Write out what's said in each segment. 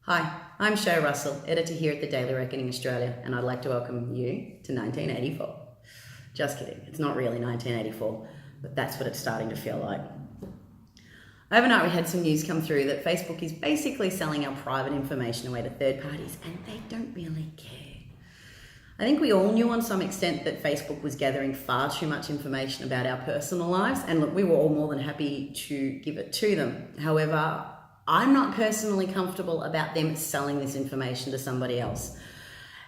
Hi, I'm Shae Russell, editor here at the Daily Reckoning Australia, and I'd like to welcome you to 1984. Just kidding, it's not really 1984, but that's what it's starting to feel like. Overnight we had some news come through that Facebook is basically selling our private information away to third parties, and they don't really care. I think we all knew on some extent that Facebook was gathering far too much information about our personal lives, and look, we were all more than happy to give it to them. However, I'm not personally comfortable about them selling this information to somebody else.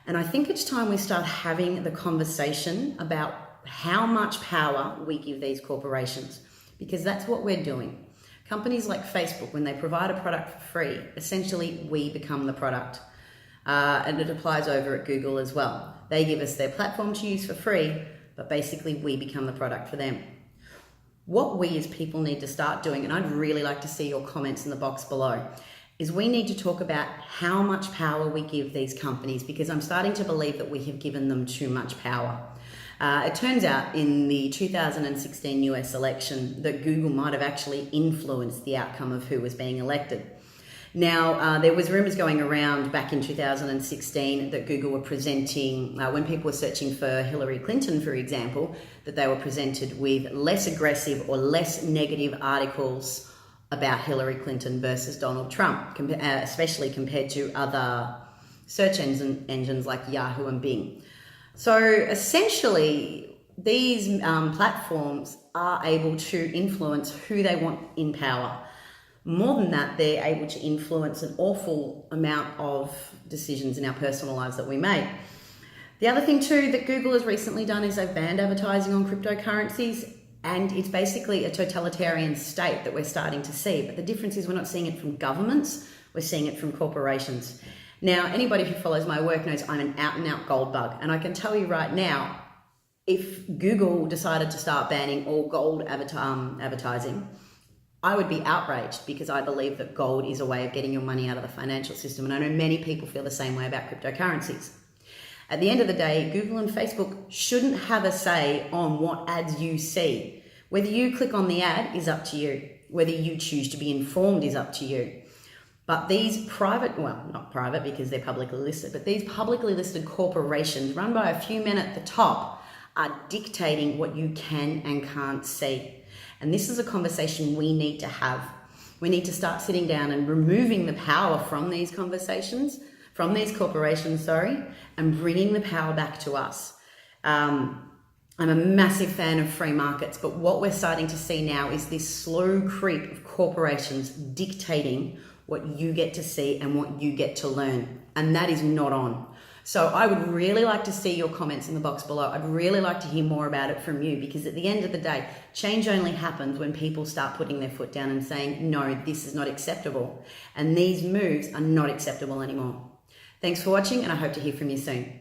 And I think it's time we start having the conversation about how much power we give these corporations, because that's what we're doing. Companies like Facebook, when they provide a product for free, essentially we become the product. And it applies over at Google as well. They give us their platform to use for free, but basically we become the product for them. What we as people need to start doing, and I'd really like to see your comments in the box below, is we need to talk about how much power we give these companies, because I'm starting to believe that we have given them too much power. It turns out in the 2016 US election that Google might have actually influenced the outcome of who was being elected. Now, there was rumours going around back in 2016 that Google were presenting, when people were searching for Hillary Clinton, for example, that they were presented with less aggressive or less negative articles about Hillary Clinton versus Donald Trump, especially compared to other search engines like Yahoo and Bing. So essentially, these platforms are able to influence who they want in power. More than that, they're able to influence an awful amount of decisions in our personal lives that we make. The other thing too that Google has recently done is they've banned advertising on cryptocurrencies, and it's basically a totalitarian state that we're starting to see. But the difference is we're not seeing it from governments, we're seeing it from corporations. Now, anybody who follows my work knows I'm an out-and-out gold bug, and I can tell you right now, if Google decided to start banning all gold advertising, I would be outraged, because I believe that gold is a way of getting your money out of the financial system. And I know many people feel the same way about cryptocurrencies. At the end of the day, Google and Facebook shouldn't have a say on what ads you see. Whether you click on the ad is up to you. Whether you choose to be informed is up to you. But these private, well, not private because they're publicly listed, but these publicly listed corporations run by a few men at the top are dictating what you can and can't see. And this is a conversation we need to have. We need to start sitting down and removing the power from these conversations, from these corporations, and bringing the power back to us. I'm a massive fan of free markets, but what we're starting to see now is this slow creep of corporations dictating what you get to see and what you get to learn. And that is not on. So I would really like to see your comments in the box below. I'd really like to hear more about it from you, because at the end of the day, change only happens when people start putting their foot down and saying, no, this is not acceptable. And these moves are not acceptable anymore. Thanks for watching, and I hope to hear from you soon.